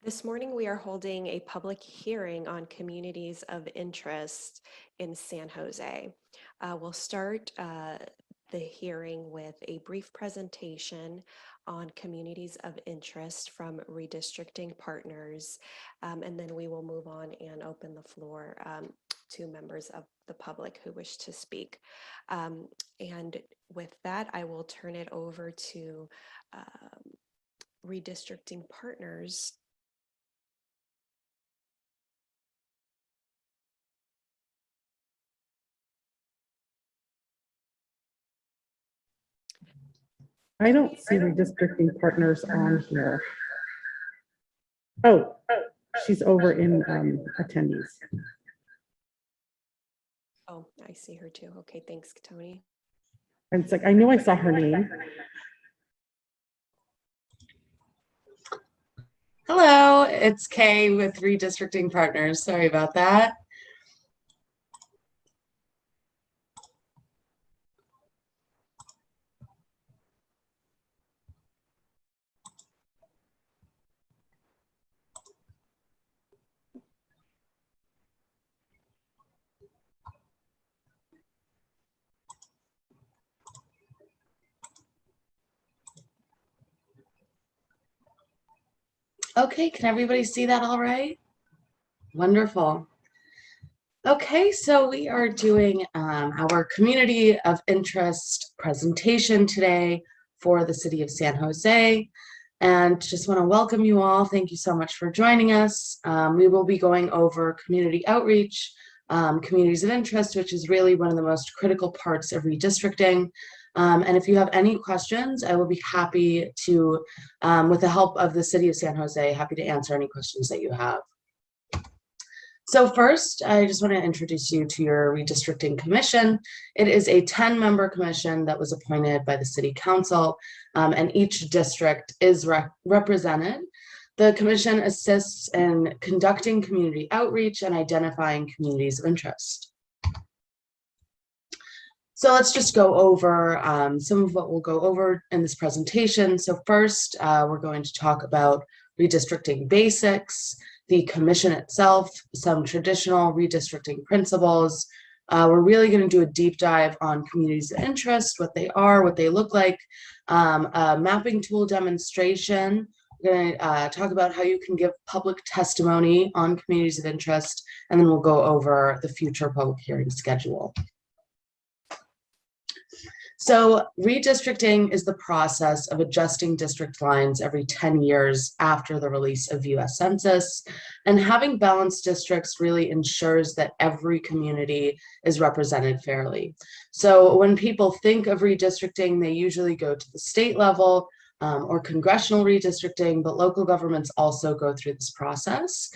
This morning we are holding a public hearing on communities of interest in San Jose. We'll start the hearing with a brief presentation on communities of interest from Redistricting Partners, and then we will move on and open the floor to members of the public who wish to speak. And with that, I will turn it over to Redistricting Partners. I don't see Redistricting Partners on here. Oh, she's over in attendees. Oh, I see her too. Okay, thanks, Tony. And it's like, I know I saw her name. Hello, it's Kay with Redistricting Partners. Sorry about that. Okay, can everybody see that all right? Wonderful. Okay, so we are doing our community of interest presentation today for the city of San Jose. And just want to welcome you all. Thank you so much for joining us. We will be going over community outreach, communities of interest, which is really one of the most critical parts of redistricting. And if you have any questions, I will be happy to, with the help of the city of San Jose, happy to answer any questions that you have. So first, I just want to introduce you to your Redistricting Commission. It is a 10-member commission that was appointed by the City Council, and each district is represented. The commission assists in conducting community outreach and identifying communities of interest. So let's just go over some of what we'll go over in this presentation. So first, we're going to talk about redistricting basics, the commission itself, some traditional redistricting principles. We're really going to do a deep dive on communities of interest, what they are, what they look like, a mapping tool demonstration. We're going to talk about how you can give public testimony on communities of interest, and then we'll go over the future public hearing schedule. So redistricting is the process of adjusting district lines every 10 years after the release of US Census. And having balanced districts really ensures that every community is represented fairly. So when people think of redistricting, they usually go to the state level or congressional redistricting, but local governments also go through this process.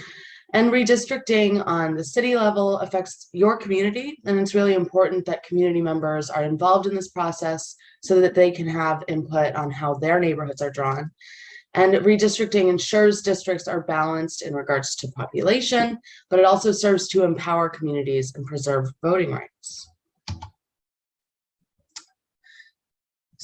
And redistricting on the city level affects your community, and it's really important that community members are involved in this process so that they can have input on how their neighborhoods are drawn. And redistricting ensures districts are balanced in regards to population, but it also serves to empower communities and preserve voting rights.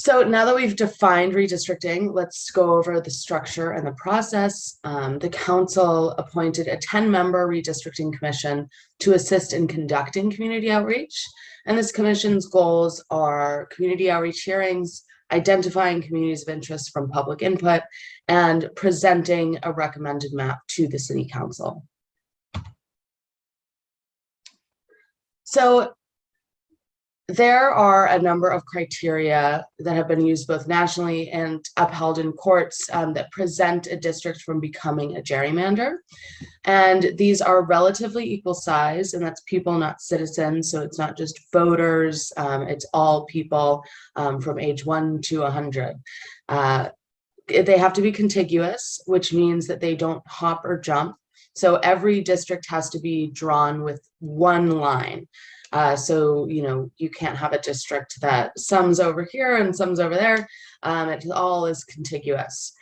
So now that we've defined redistricting, let's go over the structure and the process. The council appointed a 10-member redistricting commission to assist in conducting community outreach. And this commission's goals are community outreach hearings, identifying communities of interest from public input, and presenting a recommended map to the city council. So there are a number of criteria that have been used both nationally and upheld in courts that prevent a district from becoming a gerrymander. And these are relatively equal size, and that's people, not citizens. So it's not just voters, it's all people from age 1 to 100. They have to be contiguous, which means that they don't hop or jump. So every district has to be drawn with one line. So, you can't have a district that some's over here and some's over there. It all is contiguous.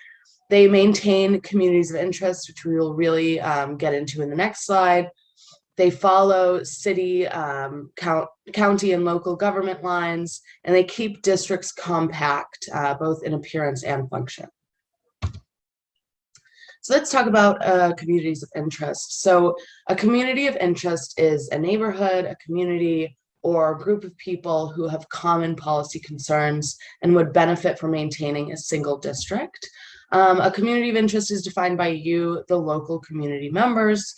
They maintain communities of interest, which we will really get into in the next slide. They follow city, county, and local government lines, and they keep districts compact, both in appearance and function. So let's talk about communities of interest. So a community of interest is a neighborhood, a community, or a group of people who have common policy concerns and would benefit from maintaining a single district. A community of interest is defined by you, the local community members.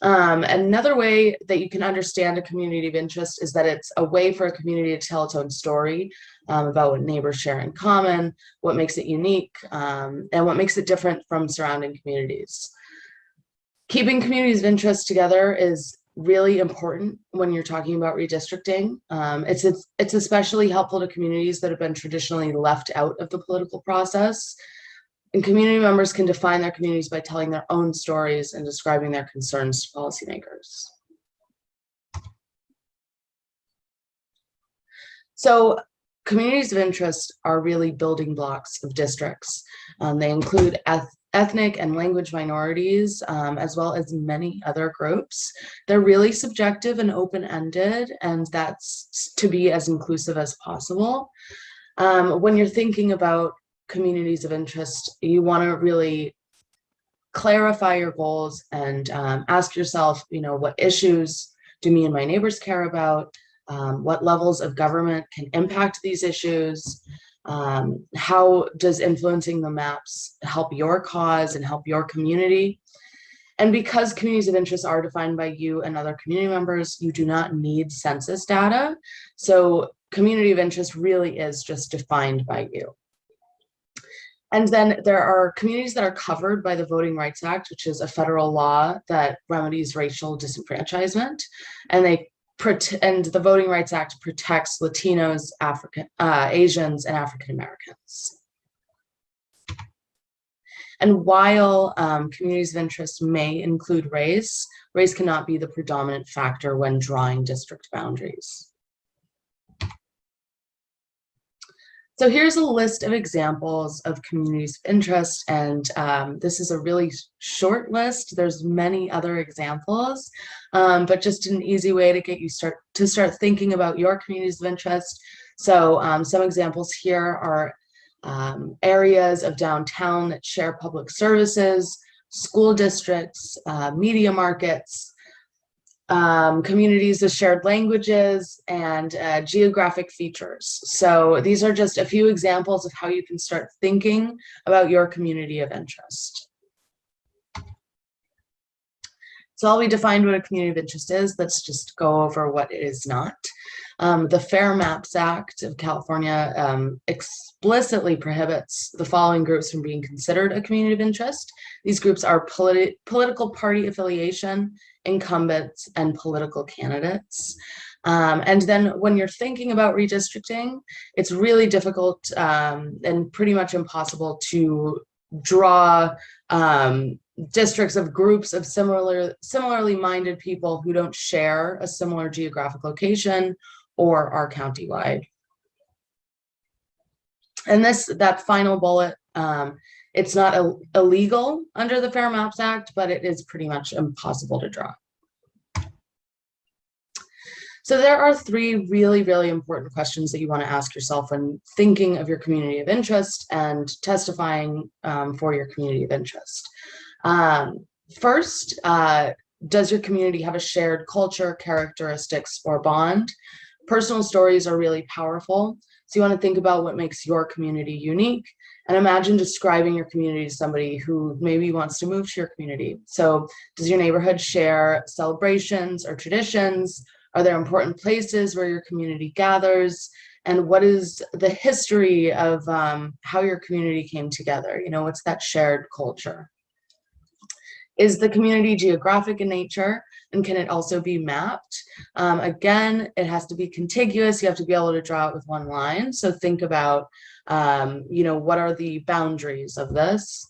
Another way that you can understand a community of interest is that it's a way for a community to tell its own story about what neighbors share in common, what makes it unique, and what makes it different from surrounding communities. Keeping communities of interest together is really important when you're talking about redistricting. It's especially helpful to communities that have been traditionally left out of the political process. And community members can define their communities by telling their own stories and describing their concerns to policymakers. So communities of interest are really building blocks of districts. They include ethnic and language minorities, as well as many other groups. They're really subjective and open-ended, and that's to be as inclusive as possible. When you're thinking about communities of interest, you want to really clarify your goals and ask yourself, what issues do me and my neighbors care about? What levels of government can impact these issues? How does influencing the maps help your cause and help your community? And because communities of interest are defined by you and other community members, you do not need census data. So community of interest really is just defined by you. And then there are communities that are covered by the Voting Rights Act, which is a federal law that remedies racial disenfranchisement. And the Voting Rights Act protects Latinos, Asians, and African Americans. And while communities of interest may include race cannot be the predominant factor when drawing district boundaries. So here's a list of examples of communities of interest, and this is a really short list. There's many other examples, but just an easy way to get you to start thinking about your communities of interest. So some examples here are areas of downtown that share public services, school districts, media markets, communities of shared languages, and geographic features. So these are just a few examples of how you can start thinking about your community of interest. So while we defined what a community of interest is, let's just go over what it is not. The Fair Maps Act of California explicitly prohibits the following groups from being considered a community of interest. These groups are political party affiliation, incumbents, and political candidates. And then when you're thinking about redistricting, it's really difficult and pretty much impossible to draw districts of groups of similarly minded people who don't share a similar geographic location or are countywide. And that final bullet, it's not illegal under the Fair Maps Act, but it is pretty much impossible to draw. So there are three really, really important questions that you want to ask yourself when thinking of your community of interest and testifying for your community of interest. First, does your community have a shared culture, characteristics, or bond? Personal stories are really powerful. So you want to think about what makes your community unique, and imagine describing your community to somebody who maybe wants to move to your community. So does your neighborhood share celebrations or traditions? Are there important places where your community gathers? And what is the history of how your community came together? What's that shared culture? Is the community geographic in nature, and can it also be mapped? Again, it has to be contiguous. You have to be able to draw it with one line. So think about, what are the boundaries of this?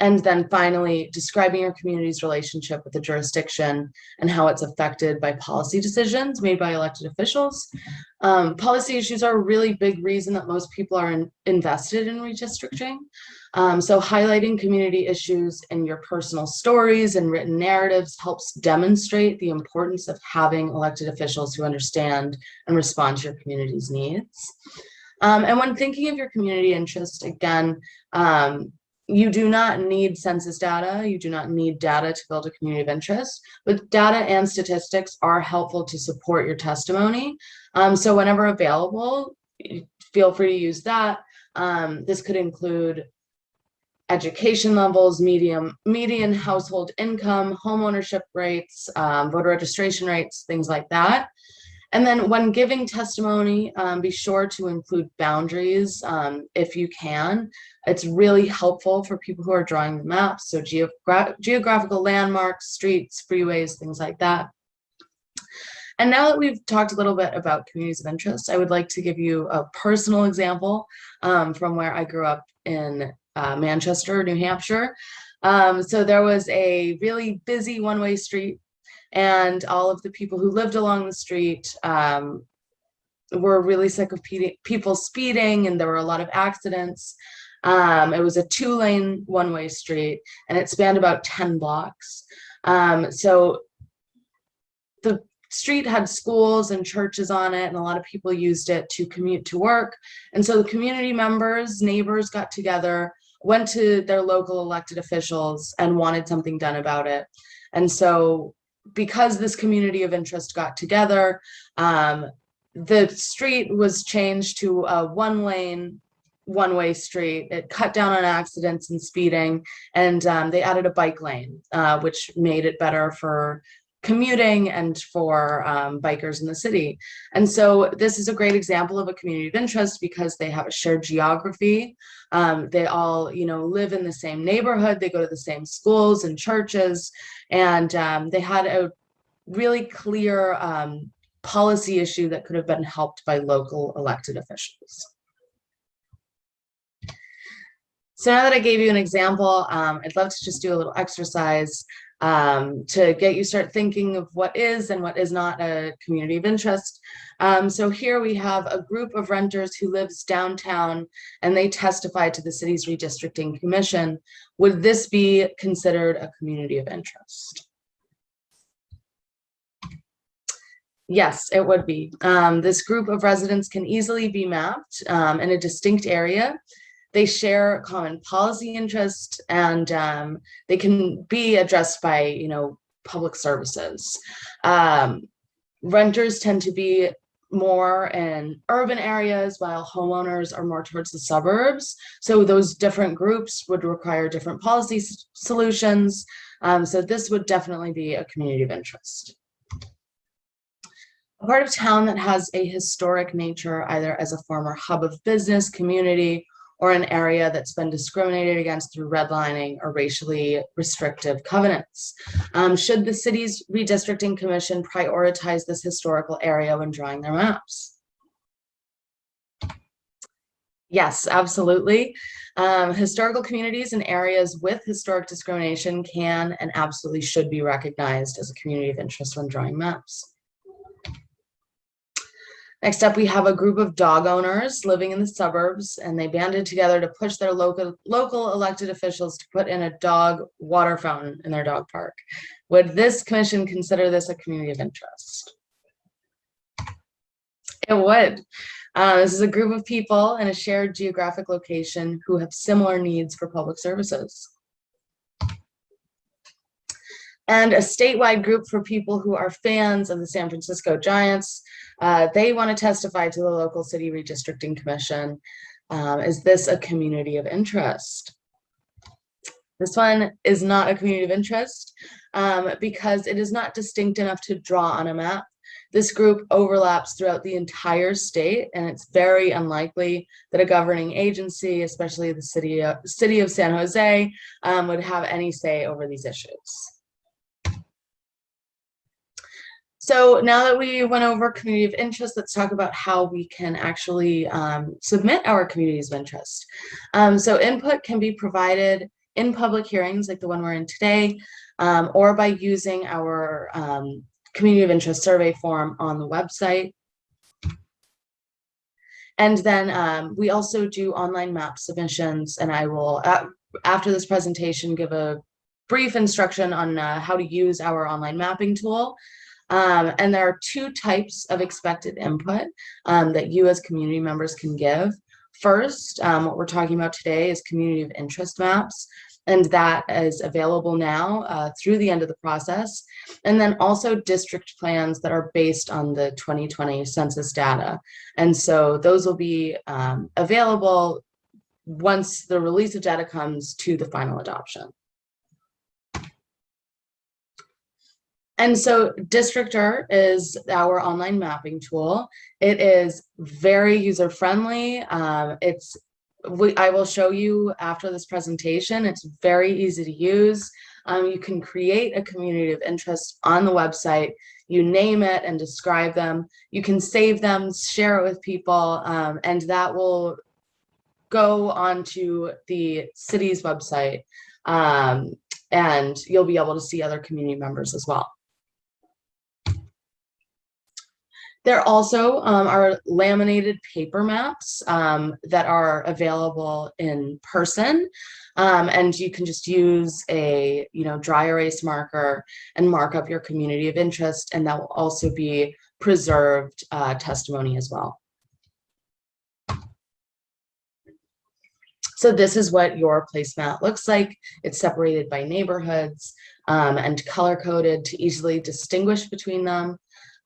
And then finally, describing your community's relationship with the jurisdiction and how it's affected by policy decisions made by elected officials. Policy issues are a really big reason that most people are invested in redistricting. So highlighting community issues in your personal stories and written narratives helps demonstrate the importance of having elected officials who understand and respond to your community's needs. And when thinking of your community interest, again, you do not need census data. You do not need data to build a community of interest, but data and statistics are helpful to support your testimony. So whenever available, feel free to use that. This could include education levels, median household income, home ownership rates, voter registration rates, things like that. And then when giving testimony, be sure to include boundaries if you can. It's really helpful for people who are drawing the maps. So geographical landmarks, streets, freeways, things like that. And now that we've talked a little bit about communities of interest, I would like to give you a personal example from where I grew up in Manchester, New Hampshire. So there was a really busy one-way street, and all of the people who lived along the street were really sick of people speeding, and there were a lot of accidents. It was a 2-lane one-way street, and it spanned about 10 blocks. So the street had schools and churches on it, and a lot of people used it to commute to work. And so the community members, neighbors got together, went to their local elected officials and wanted something done about it. And so because this community of interest got together, the street was changed to a 1-lane, one-way street. It cut down on accidents and speeding, and they added a bike lane, which made it better for commuting and for bikers in the city. And so this is a great example of a community of interest because they have a shared geography. They all, live in the same neighborhood. They go to the same schools and churches, and they had a really clear policy issue that could have been helped by local elected officials. So now that I gave you an example, I'd love to just do a little exercise to get you start thinking of what is and what is not a community of interest. So here we have a group of renters who lives downtown, and they testify to the city's Redistricting Commission. Would this be considered a community of interest? Yes, it would be. This group of residents can easily be mapped in a distinct area. They share common policy interest, and they can be addressed by, public services. Renters tend to be more in urban areas, while homeowners are more towards the suburbs. So those different groups would require different policy solutions. So this would definitely be a community of interest. A part of town that has a historic nature, either as a former hub of business, community, or an area that's been discriminated against through redlining or racially restrictive covenants. Should the city's Redistricting Commission prioritize this historical area when drawing their maps? Yes, absolutely. Historical communities and areas with historic discrimination can and absolutely should be recognized as a community of interest when drawing maps. Next up, we have a group of dog owners living in the suburbs, and they banded together to push their local elected officials to put in a dog water fountain in their dog park. Would this commission consider this a community of interest? It would. This is a group of people in a shared geographic location who have similar needs for public services. And a statewide group for people who are fans of the San Francisco Giants. They want to testify to the local city redistricting commission. Is this a community of interest? This one is not a community of interest because it is not distinct enough to draw on a map. This group overlaps throughout the entire state, and it's very unlikely that a governing agency, especially the city of San Jose, would have any say over these issues. So now that we went over community of interest, let's talk about how we can actually submit our communities of interest. So input can be provided in public hearings like the one we're in today, or by using our community of interest survey form on the website. And then we also do online map submissions, and I will, after this presentation, give a brief instruction on how to use our online mapping tool. And there are two types of expected input that you as community members can give. First, what we're talking about today is community of interest maps, and that is available now through the end of the process. And then also district plans that are based on the 2020 census data. And so those will be available once the release of data comes to the final adoption. And so Districtor is our online mapping tool. It is very user-friendly. I will show you after this presentation. It's very easy to use. You can create a community of interest on the website. You name it and describe them. You can save them, share it with people, and that will go onto the city's website, and you'll be able to see other community members as well. There also are laminated paper maps that are available in person, and you can just use a dry erase marker and mark up your community of interest, and that will also be preserved testimony as well. So this is what your placemat looks like. It's separated by neighborhoods and color-coded to easily distinguish between them.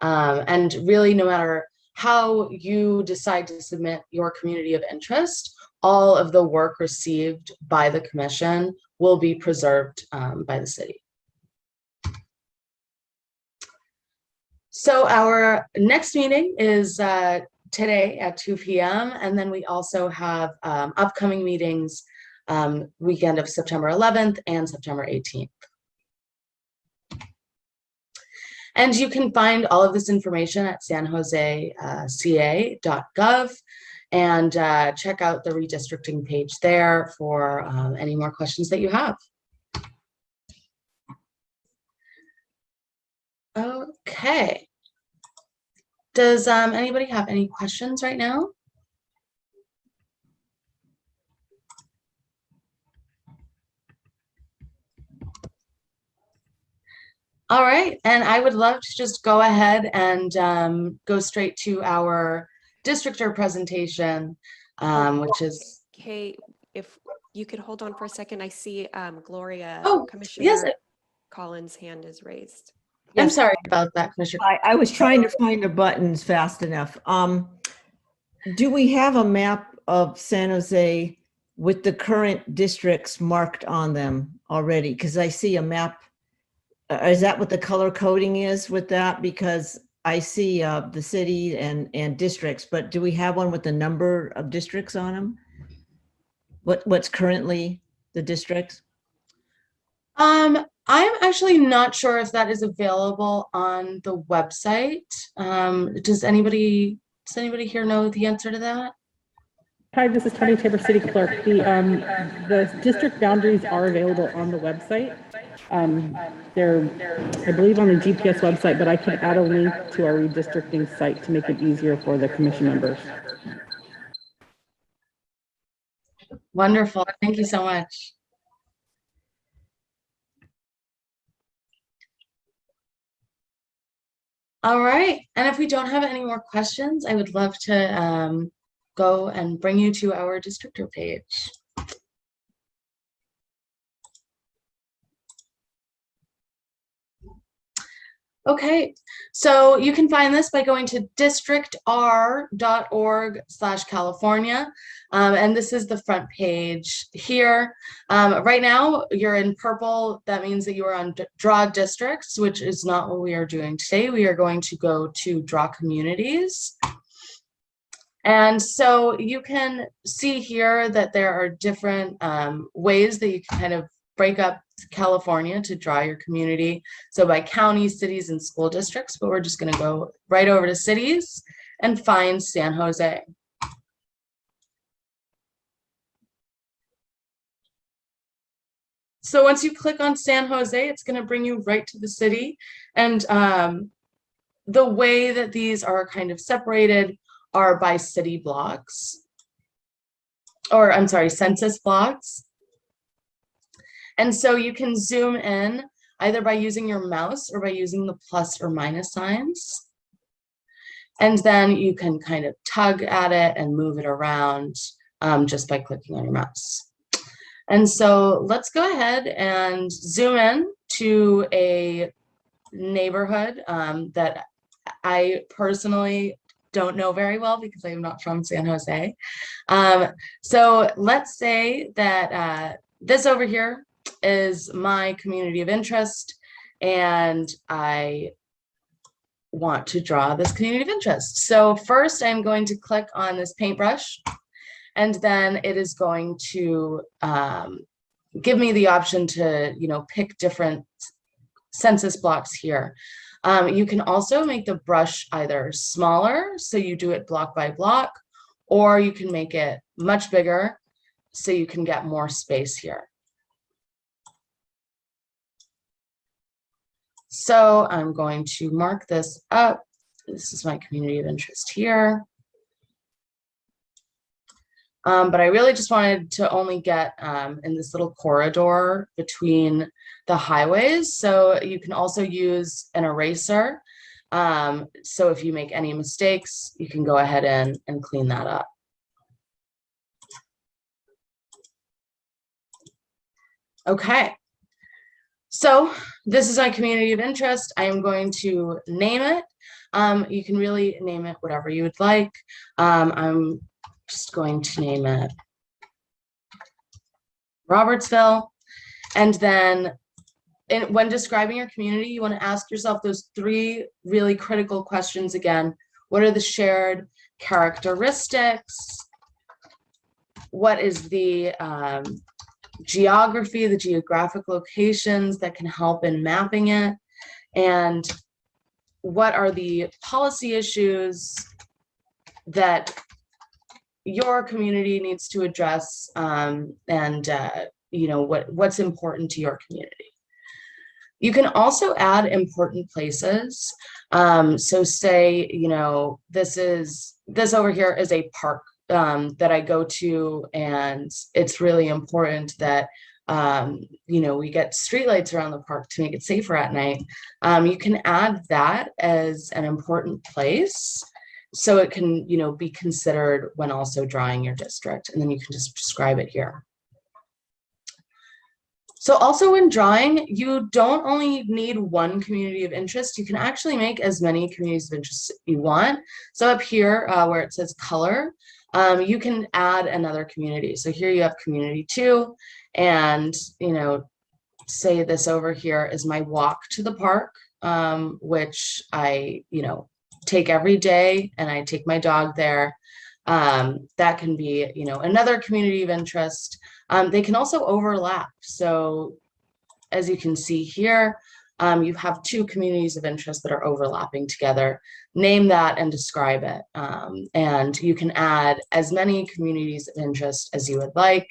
And really, no matter how you decide to submit your community of interest, all of the work received by the commission will be preserved by the city. So our next meeting is today at 2 p.m. And then we also have upcoming meetings weekend of September 11th and September 18th. And you can find all of this information at sanjoseca.gov and check out the redistricting page there for any more questions that you have. Okay. Does anybody have any questions right now? All right, and I would love to just go ahead and go straight to our districtor presentation, which is... Kate, if you could hold on for a second, I see Gloria, Oh, Commissioner yes. Collins' hand is raised. I'm Yes. sorry about that, Commissioner. I was trying to find the buttons fast enough. Do we have a map of San Jose with the current districts marked on them already? Because I see a map. Is that what the color coding is with that? Because I see the city and districts, but do we have one with the number of districts on them? What's currently the districts? I'm actually not sure if that is available on the website. Does anybody here know the answer to that? Hi, this is Tony Tabor, City Clerk. The district boundaries are available on the website. They're, I believe, on the GPS website, but I can add a link to our redistricting site to make it easier for the commission members. Wonderful. Thank you so much. All right. And if we don't have any more questions, I would love to go and bring you to our districtor page. Okay, so you can find this by going to districtr.org/California. And this is the front page here. Right now, you're in purple. That means that you are on draw districts, which is not what we are doing today. We are going to go to draw communities. And so you can see here that there are different ways that you can kind of break up California to draw your community. So by counties, cities, and school districts, but we're just going to go right over to cities and find San Jose. So once you click on San Jose, it's going to bring you right to the city. And the way that these are kind of separated are by city blocks, or I'm sorry, census blocks. And so you can zoom in either by using your mouse or by using the plus or minus signs. And then you can kind of tug at it and move it around just by clicking on your mouse. And so let's go ahead and zoom in to a neighborhood that I personally don't know very well because I am not from San Jose. So let's say that this over here is my community of interest, and I want to draw this community of interest. So first I'm going to click on this paintbrush, and then it is going to give me the option to, pick different census blocks here. You can also make the brush either smaller, so you do it block by block, or you can make it much bigger, so you can get more space here. So I'm going to mark this up. This is my community of interest here. But I really just wanted to only get in this little corridor between the highways. So you can also use an eraser. So if you make any mistakes, you can go ahead and clean that up. Okay. So this is my community of interest. I am going to name it. You can really name it whatever you would like. I'm just going to name it Robertsville. And then when describing your community, you want to ask yourself those 3 really critical questions again. What are the shared characteristics? What is the geography, the geographic locations that can help in mapping it? And what are the policy issues that your community needs to address, what's important to your community? You can also add important places. So say, this over here is a park that I go to, and it's really important that we get streetlights around the park to make it safer at night. You can add that as an important place, so it can, be considered when also drawing your district, and then you can just describe it here. So also when drawing, you don't only need one community of interest, you can actually make as many communities of interest you want. So up here where it says color, you can add another community. So here you have community 2, and, say this over here is my walk to the park, which I, take every day, and I take my dog there. That can be, another community of interest. They can also overlap. So as you can see here, you have 2 communities of interest that are overlapping together. Name that and describe it. And you can add as many communities of interest as you would like.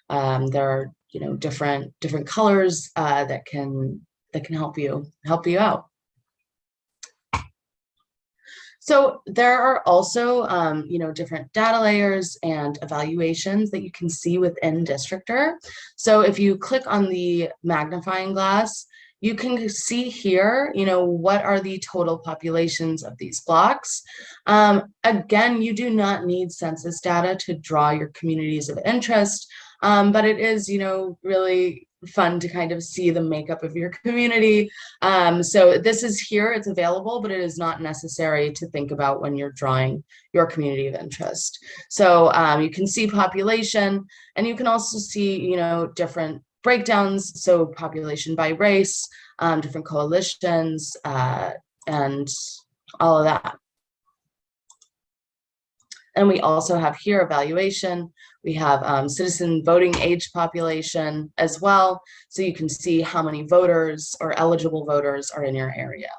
There are, different colors that can help you out. So there are also, different data layers and evaluations that you can see within Districtor. So if you click on the magnifying glass, you can see here, what are the total populations of these blocks. Again, you do not need census data to draw your communities of interest, but it is, really fun to kind of see the makeup of your community. So this is here, it's available, but it is not necessary to think about when you're drawing your community of interest. So you can see population, and you can also see, different breakdowns. So population by race, different coalitions, and all of that. And we also have here evaluation. We have citizen voting age population as well. So you can see how many voters or eligible voters are in your area.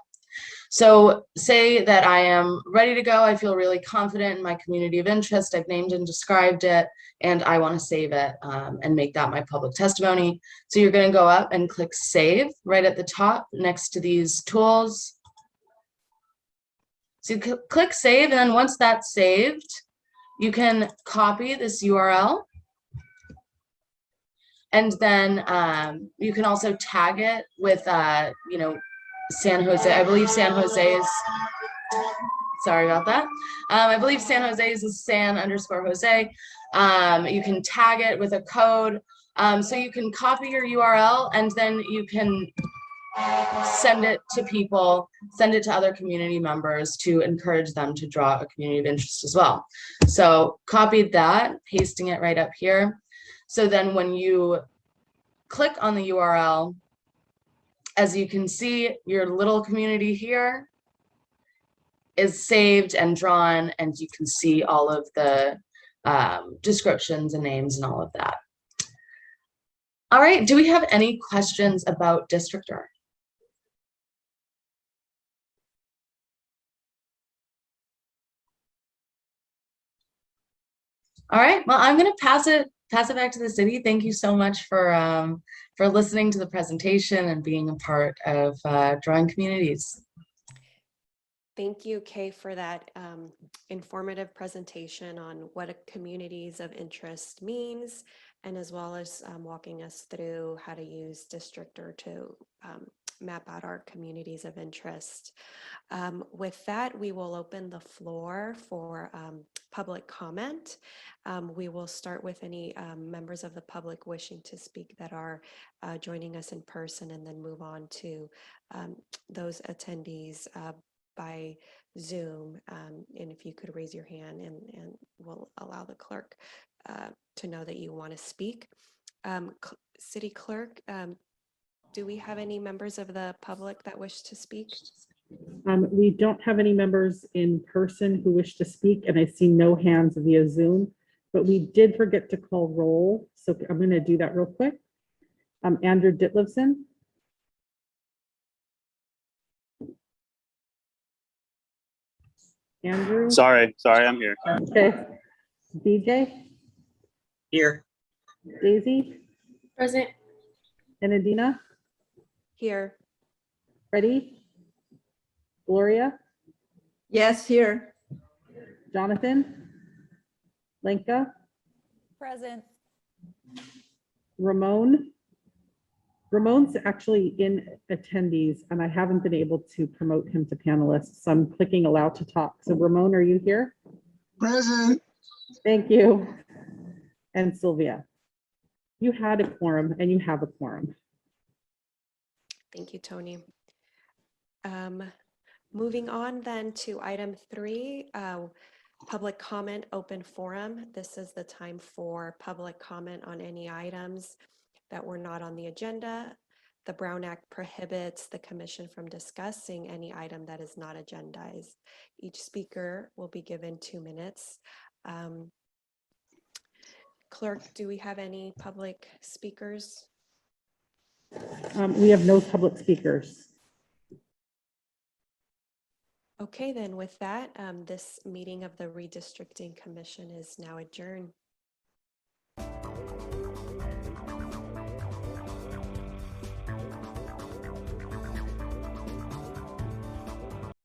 So say that I am ready to go. I feel really confident in my community of interest. I've named and described it, and I want to save it and make that my public testimony. So you're going to go up and click save right at the top next to these tools. So you click save, and then once that's saved, you can copy this URL, and then you can also tag it with, San Jose. I believe San Jose is Sorry about that. I believe San Jose is San_Jose. You can tag it with a code. So you can copy your URL and then you can send it to people, send it to other community members to encourage them to draw a community of interest as well. So copied that, pasting it right up here. So then when you click on the URL, as you can see, your little community here is saved and drawn, and you can see all of the descriptions and names and all of that. All right, do we have any questions about Districtor? All right, well, I'm going to pass it back to the city. Thank you so much for listening to the presentation and being a part of Drawing Communities. Thank you, Kay, for that informative presentation on what a communities of interest means, and as well as walking us through how to use Districtor to map out our communities of interest. With that, we will open the floor for public comment. We will start with any members of the public wishing to speak that are joining us in person, and then move on to those attendees by Zoom. And if you could raise your hand, and we'll allow the clerk to know that you want to speak. City Clerk, do we have any members of the public that wish to speak? We don't have any members in person who wish to speak, and I see no hands via Zoom, but we did forget to call roll. So I'm going to do that real quick. Andrew Ditlevson. Andrew. Sorry, I'm here. Okay. BJ. Here. Daisy. Present. And Adina. Here. Freddie. Gloria. Yes, here. Jonathan. Lenka. Present. Ramon. Ramon's actually in attendees, and I haven't been able to promote him to panelists, so I'm clicking allow to talk. So Ramon, are you here? Present. Thank you. And Sylvia, you had a quorum and you have a quorum. Thank you, Tony. Moving on then to item 3, public comment open forum. This is the time for public comment on any items that were not on the agenda. The Brown Act prohibits the commission from discussing any item that is not agendized. Each speaker will be given 2 minutes. Clerk, do we have any public speakers? We have no public speakers. Okay, then with that, this meeting of the Redistricting Commission is now adjourned.